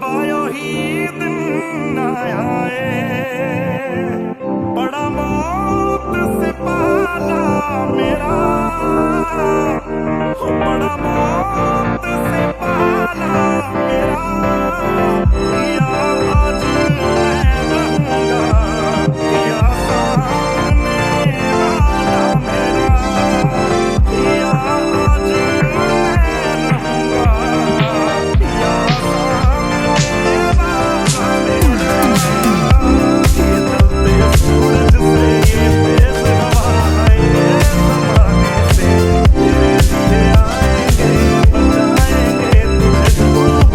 रब्बा ही दिन आए, बड़ा मौत से पाला मेरा, बड़ा मौत से पाला मेरा, या आज मैं रहूंगा या सामने वाला मेरा, या आज मैं रहूंगा या सामने वाला मेरा। ये जलते सूरज से ये तेज हवाएं जमाने से तेरे लिए आएंगे बचाएंगे तुझको।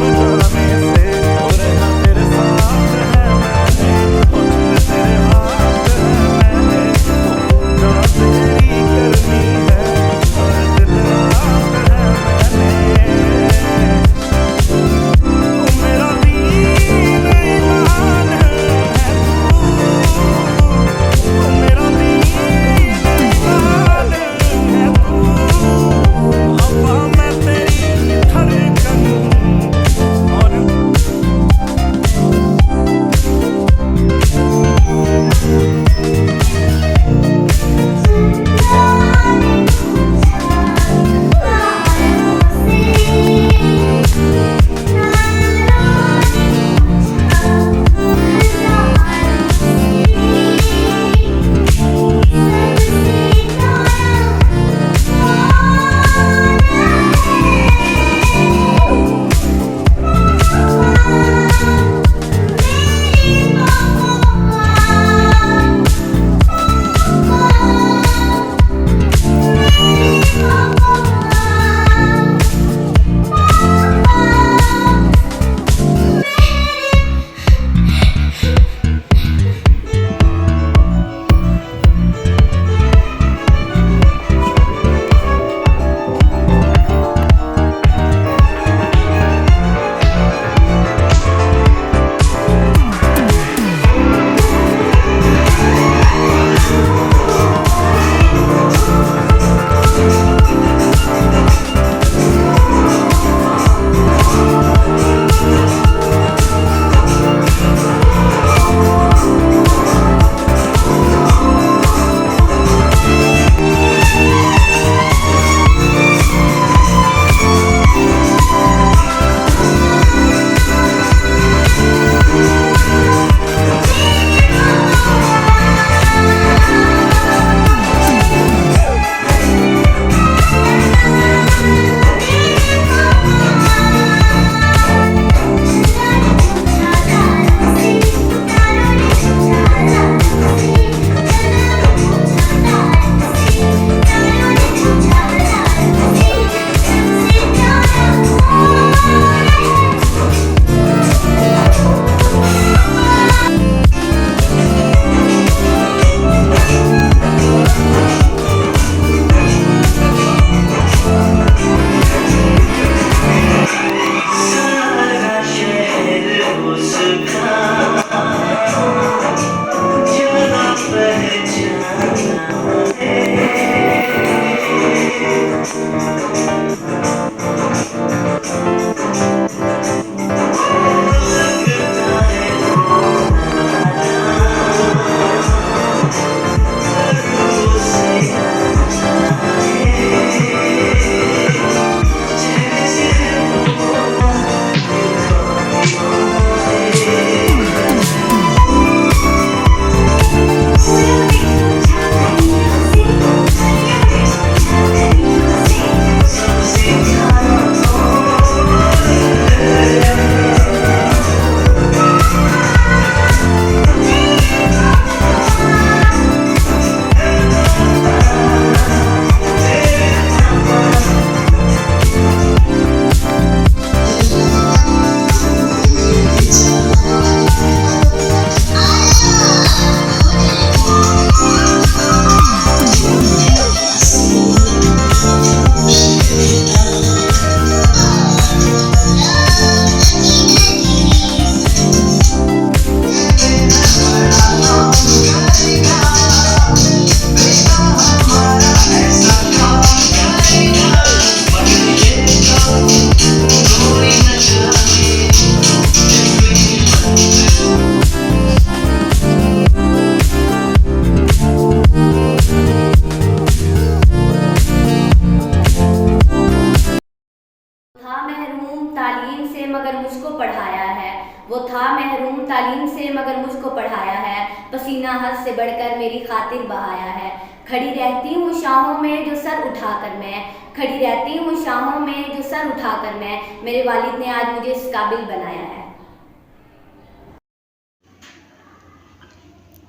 वो था महरूम तालीम से मगर मुझको पढ़ाया है, पसीना हद से बढ़कर मेरी खातिर बहाया है। खड़ी रहती हूँ शाहों में जो सर उठाकर मैं, खड़ी रहती हूँ शाहों में जो सर उठाकर मैं, मेरे वालिद ने आज मुझे इस काबिल बनाया है।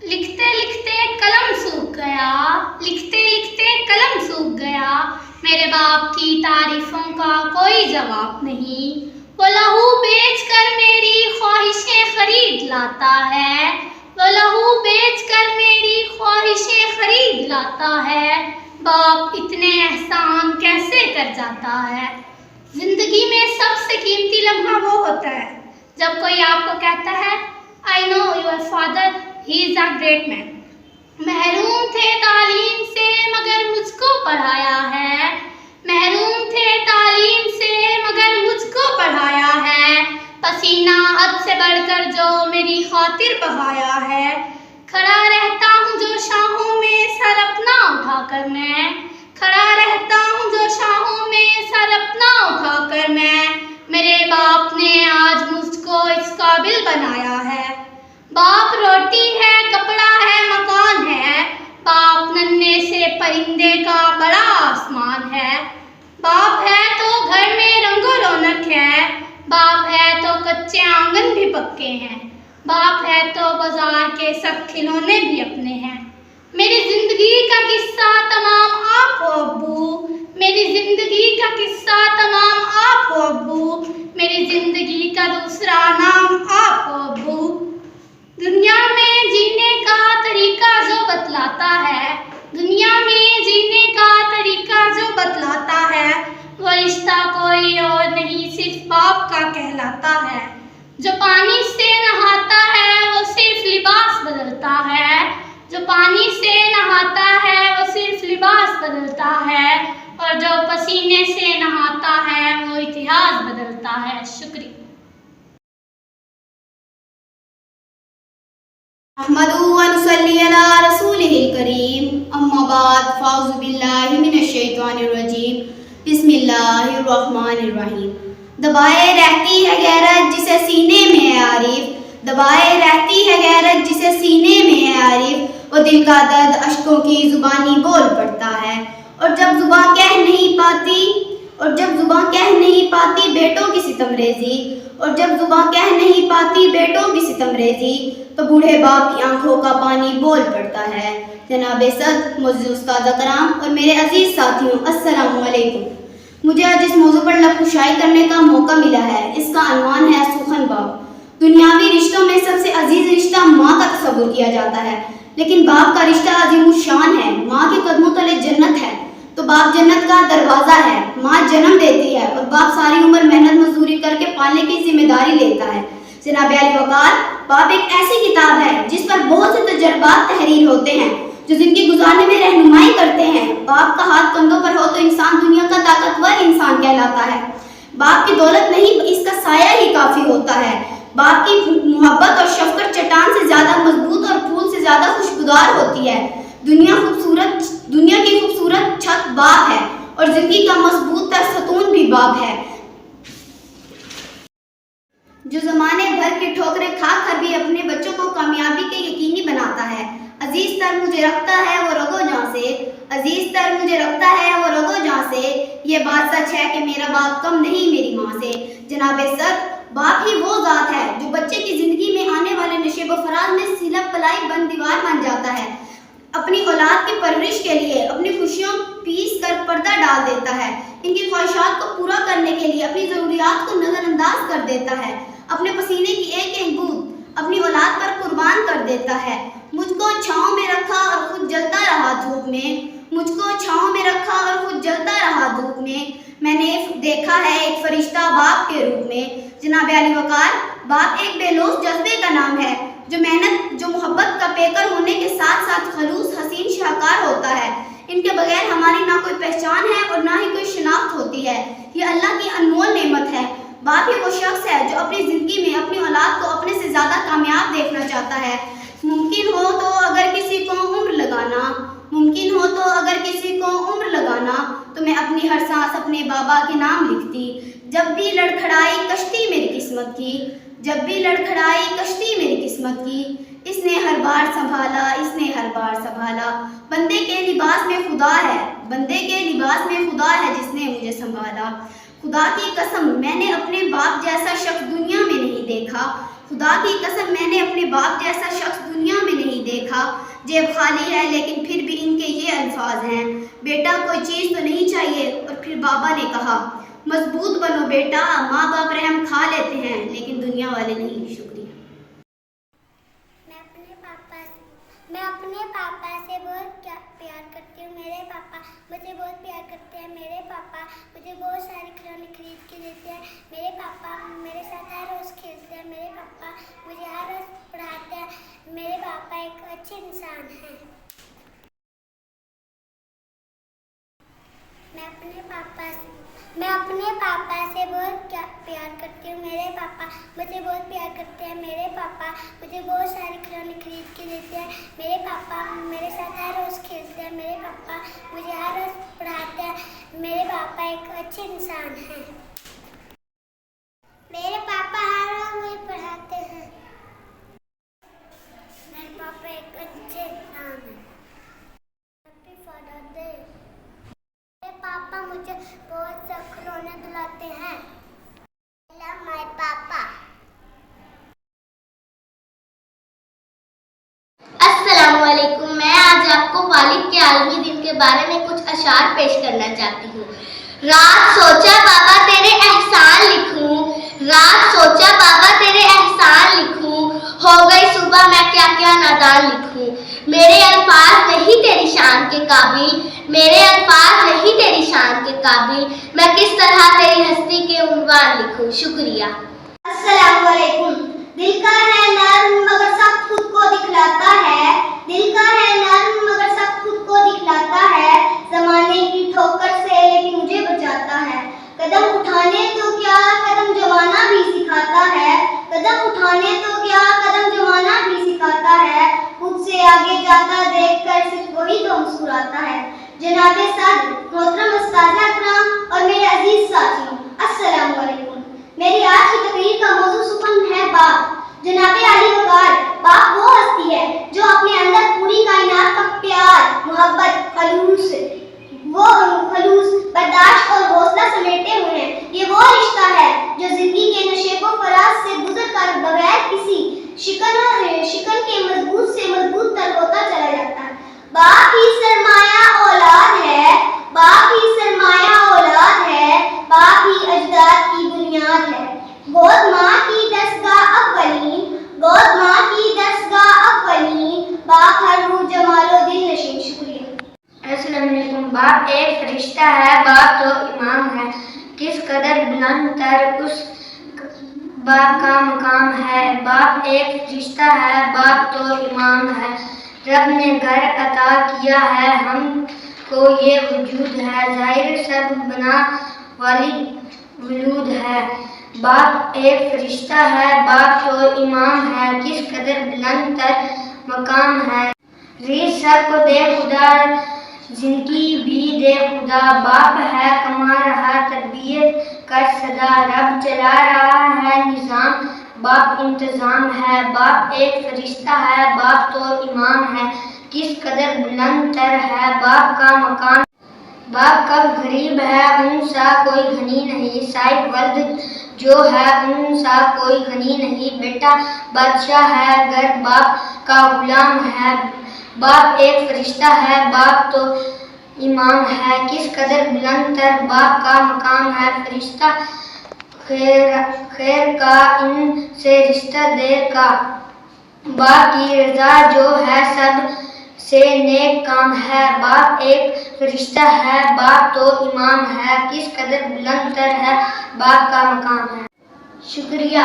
लिखते लिखते कलम सूख गया, लिखते लिखते कलम सूख गया, मेरे बाप की तारीफों का कोई जवाब नहीं। वो लहू बेच कर मेरी ख्वाहिशें खरीद लाता है, वो लहू बेच कर मेरी ख्वाहिशें खरीद लाता है। बाप इतने एहसान कैसे कर जाता है। जिंदगी में सबसे कीमती लम्हा वो होता है जब कोई आपको कहता है I know your father, he is a great man. महरूम थे तालीम से मगर मुझको पढ़ाया है, महरूम थे तालीम से मगर मुझको पढ़ाया है। पसीना हद से बढ़कर जो मेरी खातिर बहाया है। खड़ा रहता हूँ जो शाहों में सर अपना उठाकर मैं, खड़ा रहता हूँ जो शाहों में सर अपना उठाकर मैं, मेरे बाप ने आज मुझको इस काबिल बनाया है। बाप रोटी है, कपड़ा है, मकान है, बाप नन्हे से परिंदे का बड़ा आसमान है। बाप है तो घर में रंगो रौनक है, बाप है तो कच्चे आंगन भी पक्के हैं, बाप है तो बाजार के सब खिलौने भी अपने हैं। मेरी जिंदगी का किस्सा तमाम आप हो अब्बू, मेरी जिंदगी का किस्सा तमाम आप हो अब्बू, मेरी जिंदगी का दूसरा नाम आप हो अब्बू। दुनिया में जीने का तरीका जो बतलाता है, दुनिया में जीने का तरीका जो बतलाता है, वो रिश्ता कोई और नहीं सिर्फ बाप का कहलाता है। जो पानी से नहाता है वो सिर्फ लिबास बदलता है, जो पानी से नहाता है वो सिर्फ लिबास बदलता है, और जो पसीने से नहाता है वो इतिहास बदलता है। शुक्रिया। अहमदु व नुसल्ली अला रसूलिहिल करीम, अम्मा बाद, फ़ाउज़ु बिल्लाहि मिनश शैतानिर रजीम, बिस्मिल्लाहिर रहमानिर रहीम। दबाए रहती है गैरत जिसे सीने में है आरिफ, दबाए रहती है गैरत जिसे सीने में है आरिफ, वो दिल का दर्द अश्कों की जुबानी बोल पड़ता है। और जब जुबान कह नहीं पाती, और जब जुबान कह नहीं पाती बेटों की सितमरेज़ी, और जब जुबान कह नहीं पाती बेटों की सितमरेज़ी, तो बूढ़े बाप की आंखों का पानी बोल पड़ता है। जनाबे सद मुअज़्ज़िज़ उस्ताद कराम और मेरे अजीज़ साथियों, अस्सलामु अलैकुम। मुझे आज इस मौजू पर लफ्ज़ करने का मौका मिला है। इसका अनवान है सूखन बाप। दुनियावी रिश्तों में सबसे अजीज़ रिश्ता माँ का तस्वुर किया जाता है, लेकिन बाप का रिश्ता अज़ीमुश्शान है। माँ के कदमों तले जन्नत है, तो बाप जन्नत का दरवाज़ा है। माँ जन्म देती है और बाप सारी उम्र मेहनत मजदूरी करके पालने की जिम्मेदारी लेता है। जनाब अली वक़ार, बाप एक ऐसी किताब है जिस पर बहुत से तजर्बात तहरीर होते हैं जो जिंदगी गुजारने में रहनुमाई करते हैं। बाप का हाथ कंधों पर हो तो इंसान दुनिया का ताकतवर इंसान कहलाता है। बाप की दौलत नहीं, इसका साया ही काफ़ी होता है। बाप की मोहब्बत और शफकत चट्टान से ज़्यादा मजबूत और फूल से ज़्यादा खुशबूदार होती है। दुनिया की खूबसूरत छत बाप है और जिंदगी का मजबूत तर सतून भी बाप है, जो ज़माने भर की ठोकरें खा कर भी अपने बच्चों को कामयाबी के यकीनी बनाता है। अजीज तर मुझे रखता है वो रगो जान से, अजीज तर मुझे रखता है वो रगो जान से, ये बात सच है कि मेरा बाप कम नहीं मेरी माँ से। जनाबे सद, बाप ही वो ज़ात है जो बच्चे की ज़िंदगी में आने वाले नशे व फराज में सिला पलाई बंद दीवार बन जाता है। अपनी औलाद की परवरिश के लिए अपनी खुशियों पीस कर पर्दा डाल देता है। इनकी ख्वाहिशात को पूरा करने के लिए अपनी ज़रूरियात को नज़रअंदाज कर देता है। अपने पसीने की एक एक बूंद अपनी औलाद पर कुर्बान कर देता है। मुझको छाँव में रखा और खुद जलता रहा धूप में, मुझको छाँव में रखा और खुद जलता रहा धूप में। मैंने देखा है एक फरिश्ता बाप के रूप में। जनाब अली वक़ार, बाप एक बेलौस जज्बे का नाम है जो मेहनत, जो मोहब्बत का पेकर होने के साथ साथ खलूस, हसीन, शाहकार होता है। इनके बगैर हमारी ना कोई पहचान है और ना ही कोई शिनाख्त होती है। ये अल्लाह की अनमोल नेमत है। बाप ही वो शख्स है जो अपनी ज़िंदगी में अपनी औलाद को अपने से ज़्यादा कामयाब देखना चाहता है। मुमकिन हो तो अगर किसी को उम्र लगाना, मुमकिन हो तो अगर किसी को उम्र लगाना, तो मैं अपनी हर सांस अपने बाबा के नाम लिखती। जब भी लड़खड़ाई कश्ती मेरी किस्मत की, जब भी लड़खड़ाई कश्ती मेरी किस्मत की, इसने हर बार संभाला, इसने हर बार संभाला। बंदे के लिबास में खुदा है, बंदे के लिबास में खुदा है जिसने मुझे संभाला। खुदा की कसम मैंने अपने बाप जैसा शख्स दुनिया में नहीं देखा, खुदा की कसम मैंने अपने बाप जैसा शख्स दुनिया में नहीं देखा। जेब खाली है लेकिन फिर भी इनके ये अल्फाज हैं, बेटा कोई चीज़ तो नहीं चाहिए। और फिर बाबा ने कहा, मजबूत बनो बेटा, माँ बाप रहम खा लेते हैं लेकिन दुनिया वाले नहीं। शुक्रिया। मैं अपने पापा से बहुत प्यार करती हूँ। मेरे पापा मुझे बहुत प्यार करते हैं। मेरे पापा मुझे बहुत सारे खिलौने खरीद के देते हैं। मेरे पापा मेरे साथ हर रोज़ खेलते हैं। मेरे पापा मुझे हर रोज़ पढ़ाते हैं। मेरे पापा एक अच्छे इंसान हैं। मैं अपने पापा से बहुत प्यार करती हूँ। मेरे पापा मुझे बहुत प्यार करते हैं। मेरे पापा मुझे बहुत सारे खिलौने खरीद के देते हैं। मेरे पापा मेरे साथ हर रोज़ खेलते हैं। मेरे पापा मुझे हर रोज़ पढ़ाते हैं। मेरे पापा एक अच्छे इंसान हैं। मेरे पापा हर रोज़ मुझे पढ़ाते हैं। मेरे पापा एक अच्छे इंसान हैं। Happy father day. मेरे पापा मुझे बहुत से खिलौने दिलाते हैं। माय पापा। अस्सलामुअलैकुम। मैं आज आपको वालिद के आलमी दिन के बारे में कुछ अशार पेश करना चाहती हूँ। रात सोचा बाबा तेरे एहसान लिखूं, रात सोचा बाबा तेरे एहसान लिखूं, हो गई सुबह मैं क्या क्या नादान लिखूं। मेरे अल्फाज नहीं तेरी शान के काबिल, मेरे अल्फाज नहीं तेरी शान के काबिल, मैं किस तरह तेरी हस्ती के उन्वान लिखूं। शुक्रिया। अस्सलामुअलैकुम। दिल का है नर्म मगर सब खुद को दिखलाता है, दिल का है नर्म मगर सब खुद को दिखलाता है, जमाने की ठोकर से लेकिन मुझे बचाता है। कदम उठाने तो क्या कदम जमाना भी सिखाता है, कदम उठाने तो क्या कदम जमाना भी सिखाता है, खुद से आगे जाता देखकर सिर्फ वही तो मुस्कुराता है। जनाबे सद मोहतरम उस्ताद इकराम और मेरे अजीज साथियों, अस्सलाम वालेकुम। मेरी आज की तकरीर का मौजू सुपन है बाप। जनाबे आली वकार, बाप वो हस्ती है जो अपने अंदर पूरी कायनात का प्यार, मोहब्बत, खलूस, बर्दाश्त और हौसला समेटे हुए हैं। ये वो रिश्ता है जो जिंदगी के नशेबो फराज से गुजर कर बगैर किसी शिकन के मजबूत से मजबूत तर होता चला जाता है। बाप ही सरमाया औलाद है, बाप ही सरमाया औलाद है, बाप ही अजदाद की बुनियाद है। गोद माँ की दस्तगाह अव्वलीन, गोद माँ की दस्तगाह अव्वलीन, बाप हर रूह जमालो दिल नशीन। शुक्रिया। अस्सलाम वालेकुम। बाप एक फरिश्ता है, बाप तो इमाम है, किस कदर बुलंद तर उस बाप का मकाम है। बाप एक फरिश्ता है, बाप तो इमाम है, रब ने घर अता किया है हमको ये वजूद है, जाहिर सब बना वाली वजूद है। बाप एक फरिश्ता है, बाप तो इमाम है, किस कदर बुलंद तर मकाम है। रीज़ सर को दे खुदा, जिंदगी भी दे खुदा, बाप है कमा रहा तरबियत कर सदा, रब चला रहा है निज़ाम, बाप इंतज़ाम है। बाप एक फरिश्ता है, बाप तो इमाम है, किस कदर बुलंद तर है बाप का मकाम। बाप कब गरीब है उनसा कोई घनी नहीं, साहिब वल्द जो है उनसा कोई घनी नहीं, बेटा बादशाह है घर बाप का गुलाम है। बाप एक फरिश्ता है, बाप तो इमाम है, किस कदर बुलंद तर बाप का मकाम है। फरिश्ता खैर का इनसे रिश्ता देर का, बाप की रजा जो है सब से नेक काम है। बाप एक फरिश्ता है, बाप तो इमाम है, किस कदर बुलंद तर है बाप का मकाम है। शुक्रिया।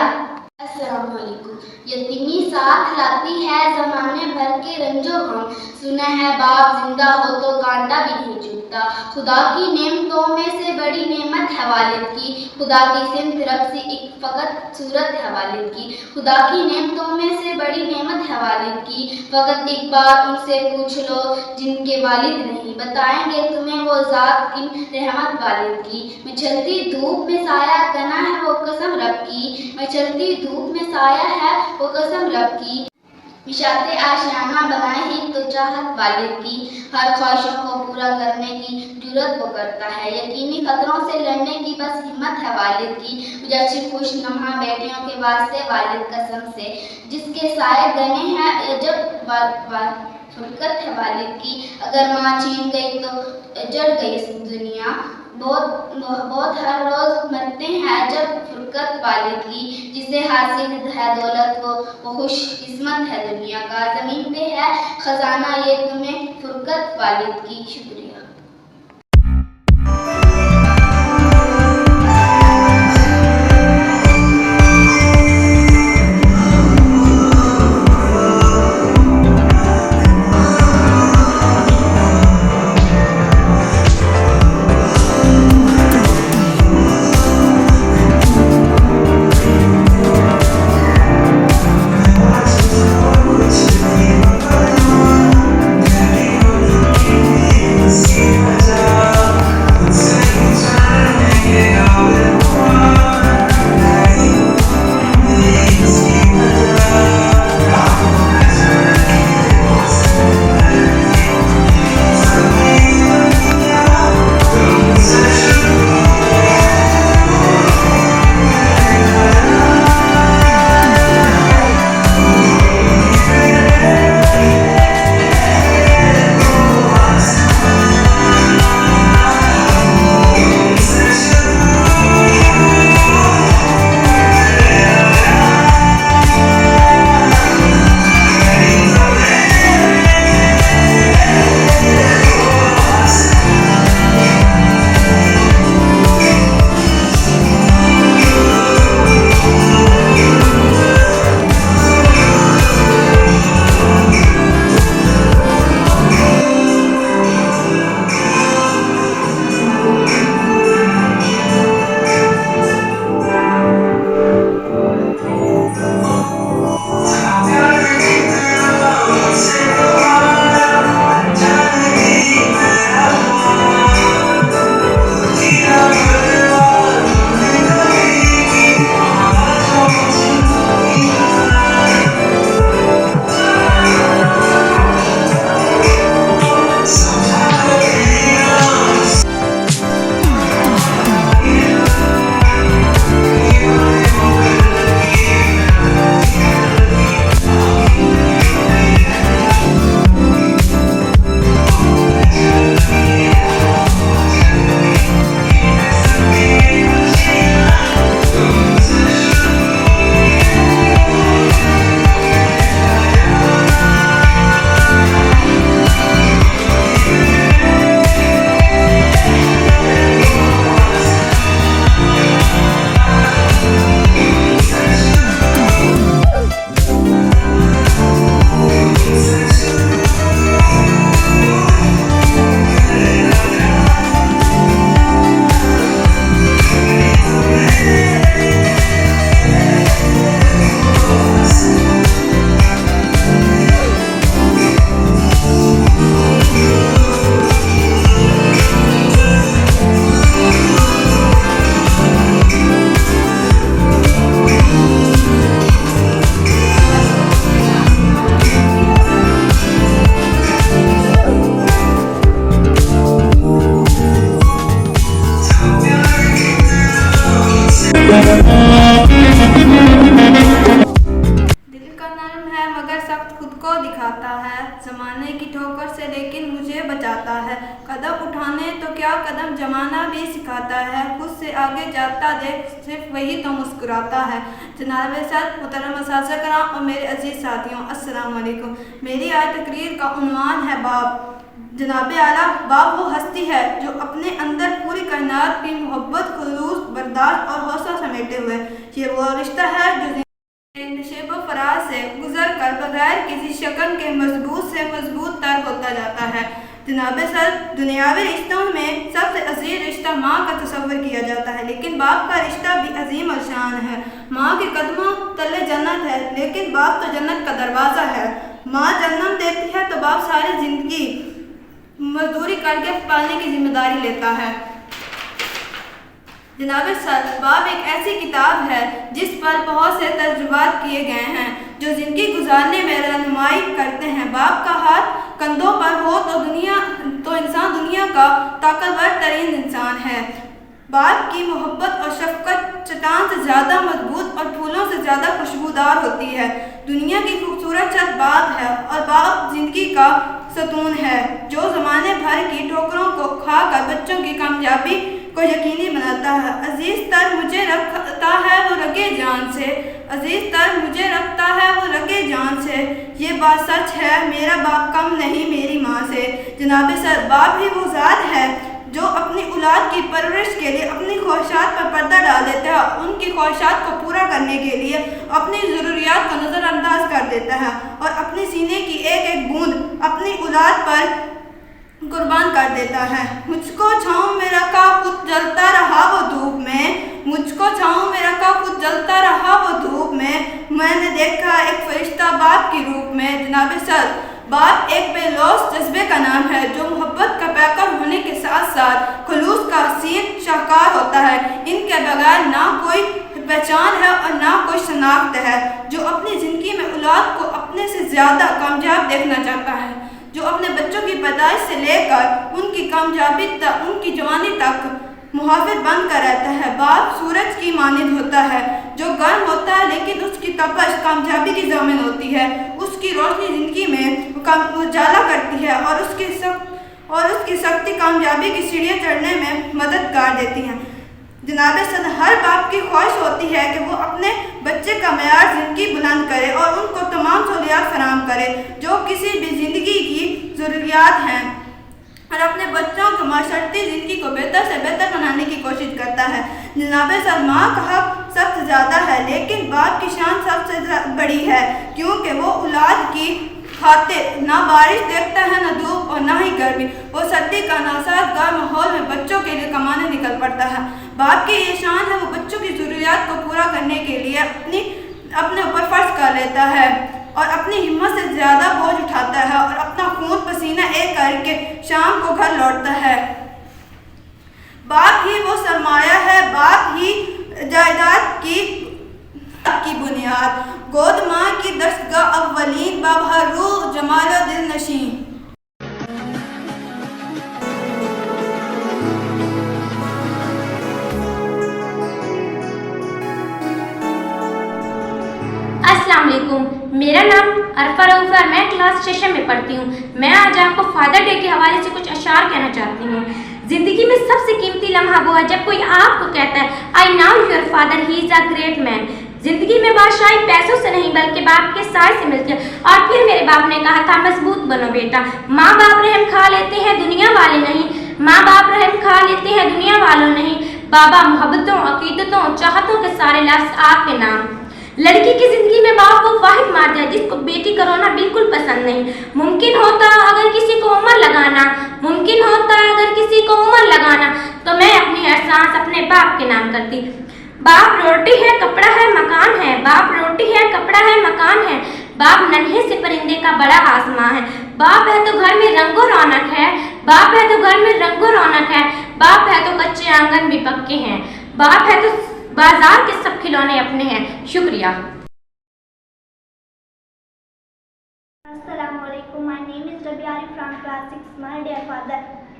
अस्सलाम वालेकुम। यतीमी साथ लाती है जमाने भर के रंजो हम, सुना है बाप जिंदा हो तो कांटा भी नहीं चुभता। टूटा। खुदा की नेमतों में से बड़ी नेमत है वालिद की, खुदा की सिमत रब से एक फ़कत सूरत है वालिद की। खुदा की नेमतों में से बड़ी नेमत है वालिद की, फ़कत एक बार उनसे पूछ लो जिनके वालिद नहीं, बताएंगे तुम्हें वो ज़ात किन रहमत वालिद की। मैं चलती धूप में साया कना है वो कसम रब की, मैं चलती धूप में साया है वो कसम रब की। मिशाते आशियाना बनाए ही तो चाहत वालिद की, हर ख्वाहिशों को पूरा करने की जुर्रत वो करता है, यकीनी खतरों से लड़ने की बस हिम्मत है वालिद की। मुझे अच्छी खुश नमा बेटियों के वास्ते वालिद कसम से, जिसके साए गने हैं जब फुरकत है वालिद की। अगर माँ छीन गई तो जड़ गई दुनिया, बहुत हर रोज मरते हैं जब फुरकत वालिद की। जिसे हासिल है दौलत वो खुश किस्मत है दुनिया का, ज़मीन पे है खजाना ये तुम्हें फुरकत वालिद की। शुक्रिया। दिल का नर्म है मगर सख्त खुद को दिखाता है, जमाने की ठोकर से लेकिन मुझे बचाता है। कदम उठाने तो क्या कदम जमाना भी सिखाता है, खुद से आगे जाता देख सिर्फ वही तो मुस्कुराता है। जनाब सर मोहतरम असातिज़ा कराम और मेरे अजीज़ साथियों, अस्सलाम वालेकुम। मेरी आज तकरीर का उन्वान है बाप। जनाब आला बाप वो हस्ती है जो अपने अंदर पूरी कायनात की मोहब्बत, खुलूस, बर्दाश्त और हौसला समेटे हुए। ये वो रिश्ता है जो नशेब फराज से गुजर कर बगैर किसी शकन के मजबूत से मजबूत तर होता जाता है। जनाब सर, दुनियावी रिश्तों में सबसे अजीज रिश्ता माँ का तस्वर किया जाता है, लेकिन बाप का रिश्ता भी अजीम और शान है। माँ के कदमों तले जन्नत है, लेकिन बाप तो जन्नत का दरवाज़ा है। माँ जन्म देती है तो बाप सारी ज़िंदगी मजदूरी करके पालने की जिम्मेदारी लेता है। जनाब सर, बाप एक ऐसी किताब है जिस पर बहुत से तजुर्बात किए गए हैं जो ज़िंदगी गुजारने में रहनुमाई करते हैं। बाप का हाथ कंधों पर हो तो इंसान दुनिया का ताकतवर तरीन इंसान है। बाप की मोहब्बत और शफकत चट्टान से ज़्यादा मजबूत और फूलों से ज़्यादा खुशबूदार होती है। दुनिया की खूबसूरत छत बाप है और बाप ज़िंदगी का सतून है जो ज़माने भर की ठोकरों को खाकर बच्चों की कामयाबी को यकीनी बनाता है। अजीज तर मुझे रखता है वो रगे जान से, अजीज तर मुझे रखता है वो रगे जान से, ये बात सच है मेरा बाप कम नहीं मेरी माँ से। जनाब सर, बाप ही वो ज़ात है जो अपनी औलाद की परवरिश के लिए अपनी ख्वाहिशात पर पर्दा डाल देता है, उनकी ख्वाहिशात को पूरा करने के लिए अपनी ज़रूरियात को नज़रअंदाज कर देता है और अपनी सीने की एक एक बूंद अपनी औलाद पर कुर्बान कर देता है। मुझको छाँव में रखा खुद जलता रहा वो धूप में, मुझको छाँव में रखा खुद जलता रहा वो धूप में, मैंने देखा एक फरिश्ता बाप के रूप में। जनाब सर, बाप एक बेलौस जज्बे का नाम है जो मोहब्बत का पैकर होने के साथ साथ खुलूस का हसीन शाहकार होता है। इनके बगैर ना कोई पहचान है और ना कोई शनाख्त है, जो अपनी ज़िंदगी में औलाद को अपने से ज़्यादा कामयाब देखना चाहता है, जो अपने बच्चों की पैदाइश से लेकर उनकी कामयाबी तक, उनकी जवानी तक मुहाफिज बनकर रहता है। बाप सूरज की मानिंद होता है जो गर्म होता है लेकिन उसकी तपश कामयाबी की ज़मीन होती है। उसकी रोशनी ज़िंदगी में उजाला करती है और उसकी शक्ति कामयाबी की सीढ़ियाँ चढ़ने में मददगार देती हैं। जनाब सद, हर बाप की ख्वाहिश होती है कि वो अपने बच्चे का मेयार ज़िंदगी बुलंद करे और उनको तमाम सहूलियात फराहम करे जो किसी भी ज़िंदगी की ज़रूरियात हैं और अपने बच्चों को माशरती ज़िंदगी को बेहतर से बेहतर बनाने की कोशिश करता है। जनाब सद, माँ का हक सबसे ज़्यादा है लेकिन बाप की शान सबसे बड़ी है, क्योंकि वो औलाद की खातिर ना बारिश देखता है, ना धूप और ना ही गर्मी। वो सर्दी का नासाजगार माहौल में बच्चों के लिए कमाने निकल पड़ता है। बाप की ये शान है वो बच्चों की ज़रूरियात को पूरा करने के लिए अपने ऊपर फ़र्ज कर लेता है और अपनी हिम्मत से ज़्यादा बोझ उठाता है और अपना खून पसीना एक करके शाम को घर लौटता है। बाप ही वो सरमाया है, बाप ही जायदाद की बुनियाद, गोद माँ की दस्तगाह अव्वलीन, बाबहरू जमालो दिल नशीं। अस्सलाम वालेकुम, मेरा नाम अरफा रऊफ है, मैं क्लास 6 में पढ़ती हूँ। मैं आज आपको फादर डे के हवाले से कुछ अशार कहना चाहती हूँ। जिंदगी में सबसे कीमती लम्हा वो है जब कोई आपको कहता है I now your father he is a great man. जिंदगी में बादशाही पैसों से नहीं बल्कि बाप के साय से मिलती है। और फिर मेरे बाप ने कहा था मजबूत बनो बेटा। माँ बाप रहम खा लेते हैं दुनिया वाले नहीं, माँ बाप रहम खा लेते हैं दुनिया वालों नहीं। बाबा मोहब्बतों अकीदतों चाहतों के सारे लफ्ज़ आपके नाम। लड़की की जिंदगी में बाप वो वाहिद मार्द है जिसको बेटी का रोना बिल्कुल पसंद नहीं। मुमकिन होता अगर किसी को उम्र लगाना, मुमकिन होता अगर किसी को उम्र लगाना तो मैं अपनी हर सांस अपने बाप के नाम करती। बाप रोटी है कपड़ा है मकान है, बाप रोटी है कपड़ा है मकान है। बाप नन्हे से परिंदे का बड़ा आसमां है। बाप है तो घर में रंगो रौनक है, बाप है तो घर में रंगो रौनक है। बाप है तो कच्चे आंगन भी पक्के हैं, बाप है तो बाजार के सब खिलौने अपने हैं। शुक्रिया। Assalamu alaikum. My name is Rabiari from class 6. My dear father,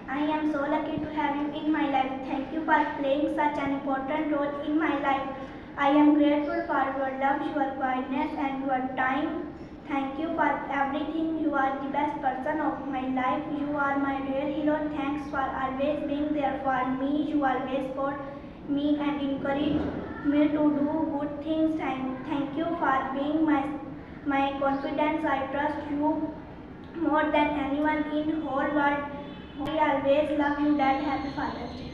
I am so lucky to have you in my life. Thank you for playing such an important role in my life. I am grateful for your love, your kindness and your time. Thank you for everything. You are the best person of my life. You are my real hero. Thanks for always being there for me. You always support me and encourage me to do good things. Thank you for being my confidence. I trust you more than anyone in whole world. I always love you, Dad. Happy Father's Day.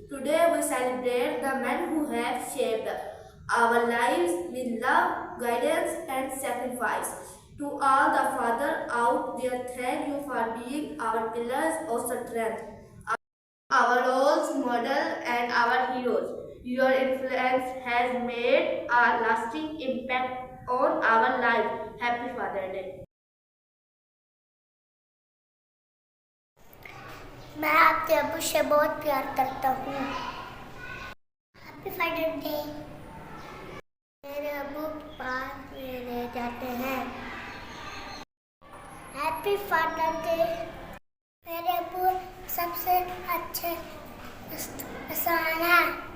Today we celebrate the men who have shaped our lives with love, guidance and sacrifice. To all the fathers out there, thank you for being our pillars of strength, our roles model and our heroes. Your influence has made a lasting impact on our lives. Happy Father's Day. मैं आपके अब्बू से बहुत प्यार करता हूँ। Happy father's day. मेरे अब्बू पास ले जाते हैं। Happy father's day. मेरे अब्बू सबसे अच्छे इंसान हैं।